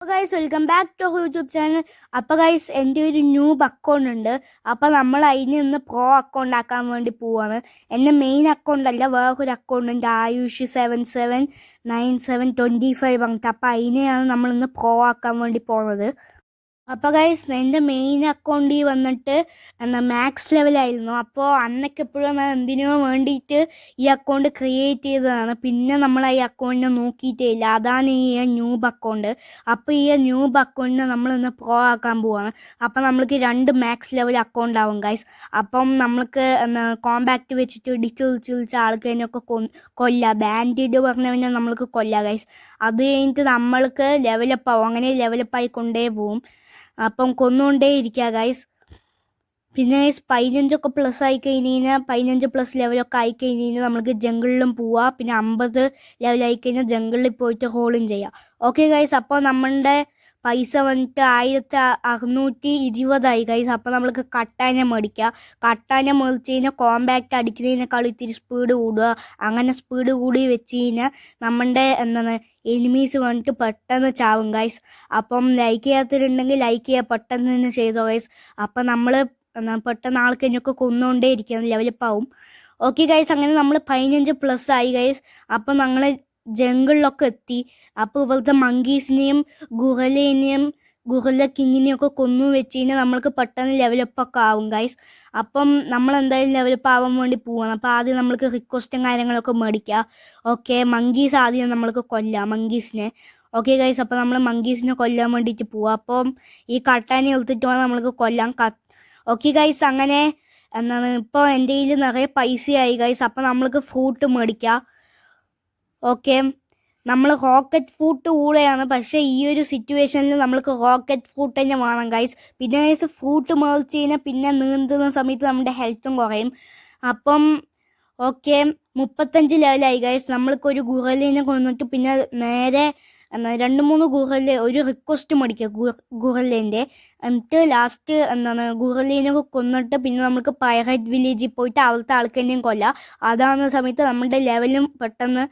അപ്പോൾ guys welcome back to YouTube channel. അപ്പോൾ guys എൻ്റെ ഒരു ന്യൂബ് അക്കൗണ്ട് ഉണ്ട്. അപ്പോൾ നമ്മൾ അതിന് ഇന്ന് പ്രോ അക്കൗണ്ട് ആക്കാൻ വേണ്ടി പോവാണ്. എൻ്റെ മെയിൻ അക്കൗണ്ട് അല്ല, വേറൊരു അക്കൗണ്ട് ഉണ്ട്, ആയുഷ് 779725 പറഞ്ഞിട്ട്. അപ്പോൾ അതിനെയാണ് നമ്മളിന്ന് പ്രോ ആക്കാൻ വേണ്ടി പോകുന്നത്. അപ്പോൾ ഗൈസ് എൻ്റെ മെയിൻ അക്കൗണ്ടിൽ വന്നിട്ട് മാക്സ് ലെവലായിരുന്നു. അപ്പോൾ അന്നൊക്കെ എപ്പോഴും ഞാൻ എന്തിനോ വേണ്ടിയിട്ട് ഈ അക്കൗണ്ട് ക്രിയേറ്റ് ചെയ്തതാണ്. പിന്നെ നമ്മൾ ഈ അക്കൗണ്ടിനെ നോക്കിയിട്ടേ ഇല്ല. അതാണ് ഈ ന്യൂബ് അക്കൗണ്ട്. അപ്പോൾ ഈ ന്യൂബ് അക്കൗണ്ടിനെ നമ്മളിന്ന് പ്രോ ആക്കാൻ പോവാണ്. അപ്പം നമ്മൾക്ക് 2 മാക്സ് ലെവൽ അക്കൗണ്ട് ആവും ഗൈസ്. അപ്പം നമ്മൾക്ക് കോമ്പാക്റ്റ് വെച്ചിട്ട് ഇടിച്ച് ആൾക്കാരനൊക്കെ കൊല്ലാം. ബാൻഡിഡ് പറഞ്ഞവനെ നമ്മൾക്ക് കൊല്ലാം ഗൈസ്. അത് കഴിഞ്ഞിട്ട് നമ്മൾക്ക് ലെവലപ്പ് ആവും. അങ്ങനെ ലെവലപ്പായി കൊണ്ടേ പോവും. അപ്പം കൊന്നുകൊണ്ടേ ഇരിക്കുക ഗൈസ്. പിന്നെ ഗൈസ് 15 പ്ലസ് ആയി കഴിഞ്ഞാൽ 15+ ലെവലൊക്കെ ആയി കഴിഞ്ഞാൽ നമുക്ക് ജംഗിളിലും പോവാം. പിന്നെ 50 ലെവലായി കഴിഞ്ഞാൽ ജംഗിളിൽ പോയിട്ട് ഹോളും ചെയ്യാം. ഓക്കെ ഗൈസ്, അപ്പോൾ നമ്മളുടെ പൈസ വന്നിട്ട് 1620 ഗൈസ്. അപ്പോൾ നമ്മൾക്ക് കട്ടാനെ മേടിക്കുക. കട്ടാനെ മേടിച്ച് കഴിഞ്ഞാൽ കോമ്പാക്റ്റ് അടിക്കുന്നതിനേക്കാൾ ഇത്തിരി സ്പീഡ് കൂടുക. അങ്ങനെ സ്പീഡ് കൂടി വെച്ച് കഴിഞ്ഞാൽ നമ്മുടെ എനിമീസ് വന്നിട്ട് പെട്ടെന്ന് ചാവും ഗൈസ്. അപ്പം ലൈക്ക് ചെയ്യാത്തിട്ടുണ്ടെങ്കിൽ ലൈക്ക് ചെയ്യുക, പെട്ടെന്ന് തന്നെ ചെയ്തോ ഗൈസ്. അപ്പം നമ്മൾ പെട്ടെന്ന് ആൾക്കാരൊക്കെ കൊന്നുകൊണ്ടേ ഇരിക്കുക, ലെവലപ്പാവും. ഓക്കെ ഗൈസ്, അങ്ങനെ നമ്മൾ 15+ ആയി ഗൈസ്. അപ്പം ഞങ്ങൾ ജംഗിളിലൊക്കെ എത്തി. അപ്പോൾ ഇവിടുത്തെ മങ്കീസിനെയും ഗുഹല കിങ്ങിനെയൊക്കെ കൊന്നു വെച്ച് കഴിഞ്ഞാൽ നമ്മൾക്ക് പെട്ടെന്ന് ലെവലപ്പൊക്കെ ആവും ഗൈസ്. അപ്പം നമ്മൾ എന്തായാലും ലെവലപ്പ് ആവാൻ വേണ്ടി പോവാണ്. അപ്പോൾ ആദ്യം നമ്മൾക്ക് റിക്വസ്റ്റും കാര്യങ്ങളൊക്കെ മേടിക്കുക. ഓക്കെ, മങ്കീസ് ആദ്യം നമ്മൾക്ക് കൊല്ലാം, മങ്കീസിനെ. ഓക്കെ ഗൈസ്, അപ്പോൾ നമ്മൾ മങ്കീസിനെ കൊല്ലാൻ വേണ്ടിയിട്ട് പോവാം. അപ്പം ഈ കട്ടാനെ എടുത്തിട്ട് വേണം നമ്മൾക്ക് കൊല്ലാൻ. ഓക്കെ ഗൈസ്, അങ്ങനെ ഇപ്പോൾ എൻ്റെ കയ്യിൽ നിറയെ പൈസയായി ഗൈസ്. അപ്പോൾ നമ്മൾക്ക് ഫ്രൂട്ട് മേടിക്കാം. ഓക്കെ, നമ്മൾ റോക്കറ്റ് ഫ്രൂട്ട് കൂടെയാണ്, പക്ഷേ ഈ ഒരു സിറ്റുവേഷനിൽ നമ്മൾക്ക് റോക്കറ്റ് ഫ്രൂട്ട് തന്നെ വേണം ഗൈസ്. പിന്നെ ഗൈസ് ഫ്രൂട്ട് മേടിച്ച് കഴിഞ്ഞാൽ പിന്നെ നീന്തുന്ന സമയത്ത് നമ്മുടെ ഹെൽത്തും കുറയും. അപ്പം ഓക്കെ, 35 ലെവലായി ഗൈസ്. നമ്മൾക്കൊരു ഗുഹലിനെ കൊന്നിട്ട് പിന്നെ നേരെ 2-3 ഗുഹല ഒരു റിക്വസ്റ്റ് മേടിക്കുക ഗുഹലേൻ്റെ. എന്നിട്ട് ലാസ്റ്റ് ഗുഹലിനെ കൊന്നിട്ട് പിന്നെ നമുക്ക് പൈറേറ്റ് വില്ലേജിൽ പോയിട്ട് അവിടുത്തെ ആൾക്കാരെയും കൊല്ലാം. അതാകുന്ന സമയത്ത് നമ്മുടെ ലെവലും പെട്ടെന്ന്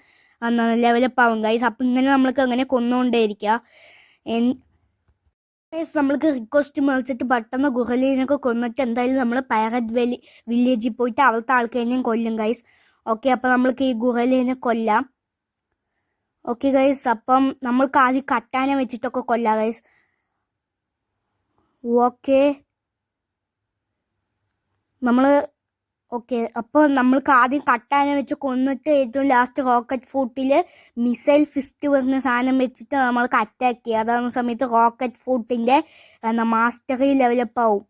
ലെവലപ്പ് ആവും ഗൈസ്. അപ്പം ഇങ്ങനെ നമ്മൾക്ക് അങ്ങനെ കൊന്നുകൊണ്ടേയിരിക്കുക. നമ്മൾക്ക് റിക്വസ്റ്റ് മേടിച്ചിട്ട് പെട്ടെന്ന് ഗുഹലിനൊക്കെ കൊന്നിട്ട് എന്തായാലും നമ്മൾ പൈറേറ്റ് വില്ലേജിൽ പോയിട്ട് അവിടുത്തെ ആൾക്കാരെയും കൊല്ലും ഗൈസ്. ഓക്കെ, അപ്പം നമ്മൾക്ക് ഈ ഗുഹലിനെ കൊല്ലാം. ഓക്കെ ഗൈസ്, അപ്പം നമ്മൾക്ക് ആദ്യം കട്ടാനെ വെച്ചിട്ടൊക്കെ കൊല്ലാം ഗൈസ്. ഓക്കെ, അപ്പോൾ നമ്മൾക്ക് ആദ്യം കട്ടാനെ വെച്ച് കൊന്നിട്ട് ഏറ്റവും ലാസ്റ്റ് റോക്കറ്റ് ഫ്രൂട്ടിൽ മിസൈൽ ഫിസ്റ്റ് വരുന്ന സാധനം വെച്ചിട്ട് നമ്മൾക്ക് അറ്റാക്ക് ചെയ്യുക. അതാകുന്ന സമയത്ത് റോക്കറ്റ് ഫ്രൂട്ടിൻ്റെ മാസ്റ്ററി ലെവലപ്പ് ആവും.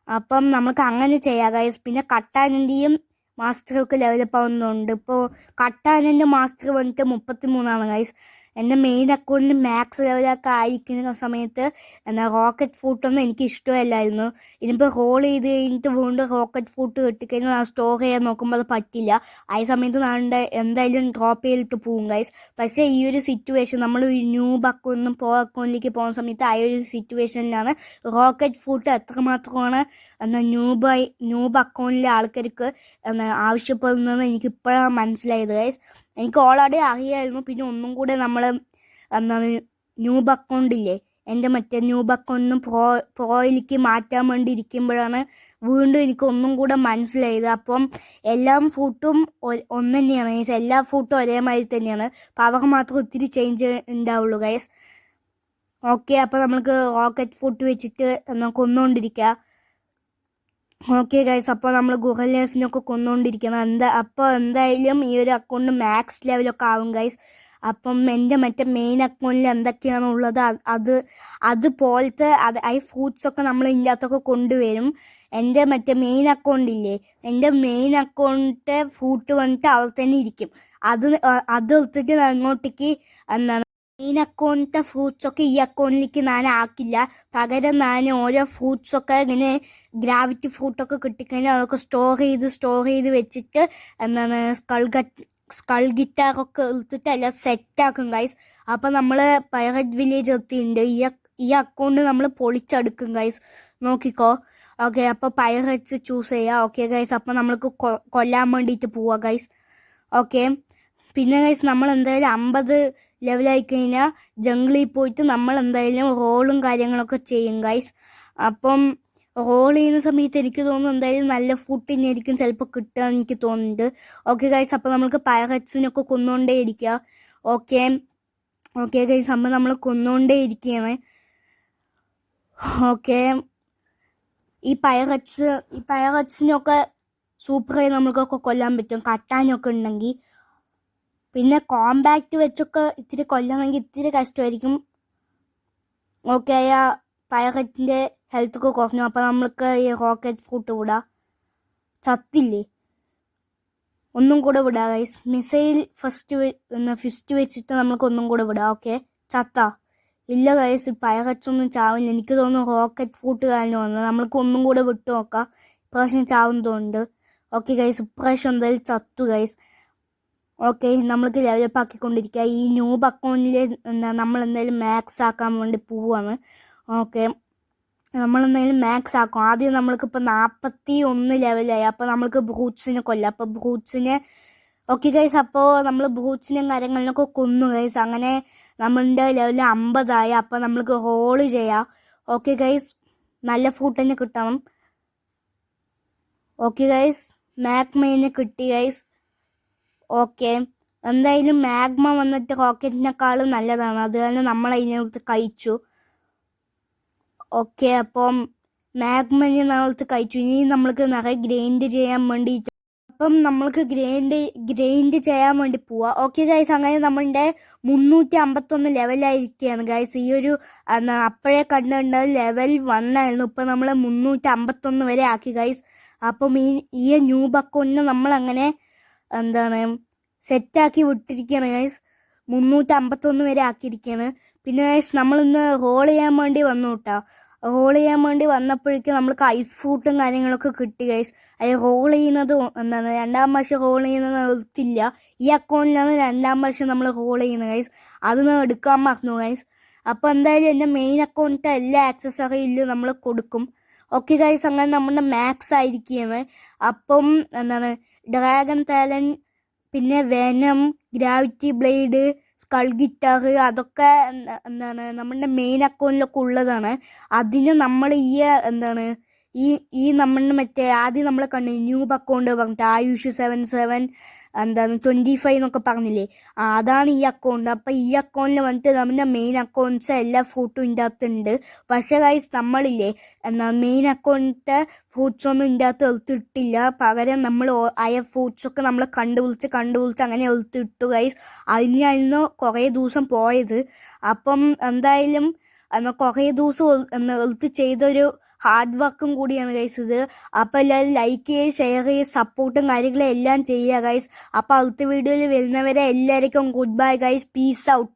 അപ്പം നമുക്ക് അങ്ങനെ ചെയ്യാം ഗൈസ്. പിന്നെ കട്ടാനിൻ്റെയും മാസ്റ്ററൊക്കെ ലെവലപ്പ് ആവുന്നുണ്ട്. ഇപ്പോൾ കട്ടാനിൻ്റെ മാസ്റ്റർ വന്നിട്ട് 33 ഗൈസ്. എൻ്റെ മെയിൻ അക്കൗണ്ടിൽ മാക്സ് ലെവലൊക്കെ ആയിരിക്കുന്ന സമയത്ത് റോക്കറ്റ് ഫ്രൂട്ടൊന്നും എനിക്ക് ഇഷ്ടമല്ലായിരുന്നു. ഇനിയിപ്പോൾ റോൾ ചെയ്ത് കഴിഞ്ഞിട്ട് വീണ്ടും റോക്കറ്റ് ഫ്രൂട്ട് കിട്ടിക്കഴിഞ്ഞാൽ ഞാൻ സ്റ്റോർ ചെയ്യാൻ നോക്കുമ്പോൾ അത് പറ്റില്ല. ആ സമയത്ത് ഞാൻ എന്തായാലും ഡ്രോപ്പ് ചെയ്തിട്ട് പോകും ഗൈസ്. പക്ഷേ ഈ ഒരു സിറ്റുവേഷൻ നമ്മൾ ന്യൂബ് അക്കൗണ്ടിൽ പ്രോ അക്കൗണ്ടിലേക്ക് പോകുന്ന സമയത്ത് ആ ഒരു സിറ്റുവേഷനിലാണ് റോക്കറ്റ് ഫ്രൂട്ട് എത്രമാത്രമാണ് ന്യൂബ് അക്കൗണ്ടിലെ ആൾക്കാർക്ക് ആവശ്യപ്പെടുന്നതെന്ന് എനിക്ക് ഇപ്പോഴാണ് മനസ്സിലായത് ഗൈസ്. എനിക്ക് ഓൾറെഡി അറിയായിരുന്നു. പിന്നെ ഒന്നും കൂടെ നമ്മൾ ന്യൂബ് അക്കൗണ്ടില്ലേ, എൻ്റെ മറ്റേ ന്യൂബ് അക്കൗണ്ടിനും പ്രോയിലേക്ക് മാറ്റാൻ വേണ്ടി ഇരിക്കുമ്പോഴാണ് വീണ്ടും എനിക്ക് ഒന്നും കൂടെ മനസ്സിലായത്. അപ്പം എല്ലാ ഫ്രൂട്ടും ഒന്ന് തന്നെയാണ് ഗൈസ്. എല്ലാ ഫ്രൂട്ടും ഒരേമാതിരി തന്നെയാണ്. പവർ മാത്രം ഒത്തിരി ചേഞ്ച് ഉണ്ടാവുള്ളൂ ഗൈസ്. ഓക്കെ, അപ്പോൾ നമുക്ക് റോക്കറ്റ് ഫ്രൂട്ട് വെച്ചിട്ട് കൊന്നുകൊണ്ടിരിക്കുക. ഓക്കെ ഗൈസ്, അപ്പോൾ നമ്മൾ ഗുഹലേഴ്സിനൊക്കെ കൊന്നുകൊണ്ടിരിക്കണം. അപ്പോൾ എന്തായാലും ഈ ഒരു അക്കൗണ്ട് മാക്സ് ലെവലൊക്കെ ആവും ഗൈസ്. അപ്പം എൻ്റെ മറ്റേ മെയിൻ അക്കൗണ്ടിൽ എന്തൊക്കെയാണുള്ളത് അതുപോലത്തെ ഈ ഫ്രൂട്ട്സൊക്കെ നമ്മൾ ഇതിൻ്റെ അകത്തൊക്കെ കൊണ്ടുവരും. എൻ്റെ മറ്റേ മെയിൻ അക്കൗണ്ടില്ലേ, എൻ്റെ മെയിൻ അക്കൗണ്ടിൻ്റെ ഫ്രൂട്ട് വന്നിട്ട് അവിടെ തന്നെ ഇരിക്കും. അത് എടുത്തിട്ട് അങ്ങോട്ടേക്ക് മെയിൻ അക്കൗണ്ടിലത്തെ ഫ്രൂട്ട്സൊക്കെ ഈ അക്കൗണ്ടിലേക്ക് ഞാൻ ആക്കില്ല. പകരം ഞാൻ ഓരോ ഫ്രൂട്ട്സൊക്കെ ഇങ്ങനെ ഗ്രാവിറ്റി ഫ്രൂട്ടൊക്കെ കിട്ടിക്കഴിഞ്ഞാൽ അതൊക്കെ സ്റ്റോർ ചെയ്ത് വെച്ചിട്ട് സ്കൾ ഗിറ്റാറൊക്കെ എടുത്തിട്ട് എല്ലാം സെറ്റാക്കും ഗൈസ്. അപ്പം നമ്മൾ പൈറേറ്റ് വില്ലേജ് എത്തിയിട്ടുണ്ട്. ഈ അക്കൗണ്ട് നമ്മൾ പൊളിച്ചെടുക്കും ഗൈസ്, നോക്കിക്കോ. ഓക്കെ, അപ്പോൾ പൈറേറ്റ്സ് ചൂസ് ചെയ്യുക. ഓക്കെ ഗൈസ്, അപ്പോൾ നമ്മൾക്ക് കൊല്ലാൻ വേണ്ടിയിട്ട് പോവുക ഗൈസ്. ഓക്കെ, പിന്നെ ഗൈസ് നമ്മൾ എന്തായാലും 50 ലെവലായി കഴിഞ്ഞാൽ ജംഗിളിൽ പോയിട്ട് നമ്മൾ എന്തായാലും റോളും കാര്യങ്ങളൊക്കെ ചെയ്യും ഗൈസ്. അപ്പം റോൾ ചെയ്യുന്ന സമയത്ത് എനിക്ക് തോന്നുന്നു എന്തായാലും നല്ല ഫുഡ് തന്നെയായിരിക്കും ചിലപ്പോൾ കിട്ടുക എന്ന് എനിക്ക് തോന്നുന്നുണ്ട്. ഓക്കെ ഗൈസ്, അപ്പോൾ നമുക്ക് പൈററ്റ്സിനൊക്കെ കൊന്നുകൊണ്ടേ ഇരിക്കുക. ഓക്കെ ഓക്കെ ഗൈസ്, അപ്പോൾ നമ്മൾ കൊന്നുകൊണ്ടേ ഇരിക്കുകയാണ്. ഓക്കെ, ഈ പൈററ്റ്സിനൊക്കെ സൂപ്പറായി നമുക്കൊക്കെ കൊല്ലാൻ പറ്റും കട്ടാനൊക്കെ ഉണ്ടെങ്കിൽ. പിന്നെ കോമ്പാക്റ്റ് വെച്ചൊക്കെ ഇത്തിരി കൊല്ലണമെങ്കിൽ ഇത്തിരി കഷ്ടമായിരിക്കും. ഓക്കെ, ആ പൈററ്റിൻ്റെ ഹെൽത്തൊക്കെ കുറഞ്ഞു. അപ്പോൾ നമ്മൾക്ക് ഈ റോക്കറ്റ് ഫ്രൂട്ട് വിടാം. ചത്തില്ലേ, ഒന്നും കൂടെ വിടാം ഗൈസ്. മിസൈൽ ഫിസ്റ്റ് വെച്ചിട്ട് നമ്മൾക്ക് ഒന്നും കൂടെ വിടാം. ഓക്കെ, ചത്താ? ഇല്ല ഗൈസ്, പൈററ്റ്സ് ഒന്നും ചാവില്ല. എനിക്ക് തോന്നുന്നു റോക്കറ്റ് ഫ്രൂട്ട് കാരണം വന്നത്. നമ്മൾക്ക് ഒന്നും കൂടെ വിട്ടു നോക്കാം, ഇപ്രാവശ്യം ചാവും തോന്നുന്നുണ്ട്. ഓക്കെ ഗൈസ്, ഇപ്രാവശ്യം എന്തായാലും ചത്തു ഗൈസ്. ഓക്കെ, നമ്മൾക്ക് ഡെവലപ്പ് ആക്കിക്കൊണ്ടിരിക്കുക. ഈ ന്യൂബ് അക്കൗണ്ടിൽ നമ്മൾ എന്തായാലും മാക്സ് ആക്കാൻ വേണ്ടി പോവാണ്. ഓക്കെ, നമ്മളെന്തായാലും മാക്സ് ആക്കും. ആദ്യം നമ്മൾക്കിപ്പോൾ 41 ലെവലായി. അപ്പോൾ നമ്മൾക്ക് ബ്രൂട്ട്സിനെ കൊല്ലാം. അപ്പോൾ ബ്രൂട്ട്സിനെ ഓക്കെ ഗൈസ്, അപ്പോൾ നമ്മൾ ബ്രൂട്ട്സിനെയും കാര്യങ്ങളിലൊക്കെ കൊന്നു ഗൈസ്. അങ്ങനെ നമ്മളുടെ ലെവൽ 50 അപ്പോൾ നമ്മൾക്ക് റോള് ചെയ്യാം. ഓക്കെ ഗൈസ്, നല്ല ഫ്രൂട്ട് തന്നെ കിട്ടണം. ഓക്കെ ഗൈസ്, മാഗ്മയെ കിട്ടി ഗൈസ്. ഓക്കെ, എന്തായാലും മാഗ്മ വന്നിട്ട് റോക്കറ്റിനേക്കാളും നല്ലതാണ്. അത് കാരണം നമ്മൾ അതിനകത്ത് കഴിച്ചു. ഓക്കെ, അപ്പം മാഗ്മയെ നമ്മളത്ത് കഴിച്ചു. ഇനി നമ്മൾക്ക് നിറയെ ഗ്രൈൻഡ് ചെയ്യാൻ വേണ്ടിയിട്ട് അപ്പം നമ്മൾക്ക് ഗ്രൈൻഡ് ചെയ്യാൻ വേണ്ടി പോവാം. ഓക്കെ ഗൈസ്, അങ്ങനെ നമ്മളുടെ 351 ലെവലായിരിക്കുകയാണ് ഗൈസ്. ഈ ഒരു അപ്പോഴേ കണ്ടിട്ടുള്ളത് ലെവൽ 1 ആയിരുന്നു. ഇപ്പം നമ്മൾ 351 വരെ ആക്കി ഗൈസ്. അപ്പം ഈ ന്യൂബ് അക്കൗണ്ടിനെ നമ്മളങ്ങനെ സെറ്റാക്കി വിട്ടിരിക്കുകയാണ് ഗൈസ്. 351 വരെ ആക്കിയിരിക്കുകയാണ്. പിന്നെ ഗൈസ്, നമ്മളിന്ന് റോൾ ചെയ്യാൻ വേണ്ടി വന്നു കേട്ടോ. റോൾ ചെയ്യാൻ വേണ്ടി വന്നപ്പോഴേക്കും നമ്മൾക്ക് ഐസ് ഫ്രൂട്ടും കാര്യങ്ങളൊക്കെ കിട്ടി ഗൈസ്. അത് റോൾ ചെയ്യുന്നത് രണ്ടാം വർഷം റോൾ ചെയ്യുന്നത് നിർത്തില്ല. ഈ അക്കൗണ്ടിലാണ് രണ്ടാം വർഷം നമ്മൾ റോൾ ചെയ്യുന്നത് ഗൈസ്. അത് എടുക്കാൻ മറന്നു ഗൈസ്. അപ്പോൾ എന്തായാലും എൻ്റെ മെയിൻ അക്കൗണ്ടിൻ്റെ എല്ലാ ആക്സസറിയിലും നമ്മൾ കൊടുക്കും. ഓക്കെ ഗൈസ്, അങ്ങനെ നമ്മുടെ മാക്സ് ആയിരിക്കുകയാണ്. അപ്പം ഡ്രാഗൺ ടാലൻ, പിന്നെ venom, gravity blade, skull guitar, അതൊക്കെ നമ്മുടെ മെയിൻ അക്കൗണ്ടിലൊക്കെ ഉള്ളതാണ്. അതിന് നമ്മൾ ഈ നമ്മളുടെ മറ്റേ ആദ്യം നമ്മൾ കണ്ടു ന്യൂബ് അക്കൗണ്ട് പറഞ്ഞിട്ട് ആയുഷ് 77 25 എന്നൊക്കെ പറഞ്ഞില്ലേ, അതാണ് ഈ അക്കൗണ്ട്. അപ്പം ഈ അക്കൗണ്ടിൽ വന്നിട്ട് നമ്മുടെ മെയിൻ അക്കൗണ്ട്സ് എല്ലാ ഫ്രൂട്ടും ഇതിൻ്റെ അകത്തുണ്ട്. പക്ഷേ ഗൈസ്, നമ്മളില്ലേ മെയിൻ അക്കൗണ്ടിലത്തെ ഫ്രൂട്ട്സ് ഒന്നും ഇതിൻ്റെ അകത്ത് എടുത്തിട്ടില്ല. പകരം നമ്മൾ ആയ ഫ്രൂട്ട്സൊക്കെ നമ്മൾ കണ്ടുപിടിച്ച് അങ്ങനെ എടുത്തിട്ടു ഗൈസ്. അതിനായിരുന്നു കുറേ ദിവസം പോയത്. അപ്പം എന്തായാലും കുറേ ദിവസം എടുത്ത് ചെയ്തൊരു ഹാർഡ് വർക്കും കൂടിയാണ് ഗൈസ് ഇത്. അപ്പോൾ എല്ലാവരും ലൈക്ക് ചെയ്യുക, ഷെയർ ചെയ്യുക, സപ്പോർട്ടും കാര്യങ്ങളും എല്ലാം ചെയ്യുക ഗൈസ്. അപ്പോൾ അടുത്ത വീഡിയോയിൽ വരുന്നവരെ എല്ലാവർക്കും good bye guys. Peace out.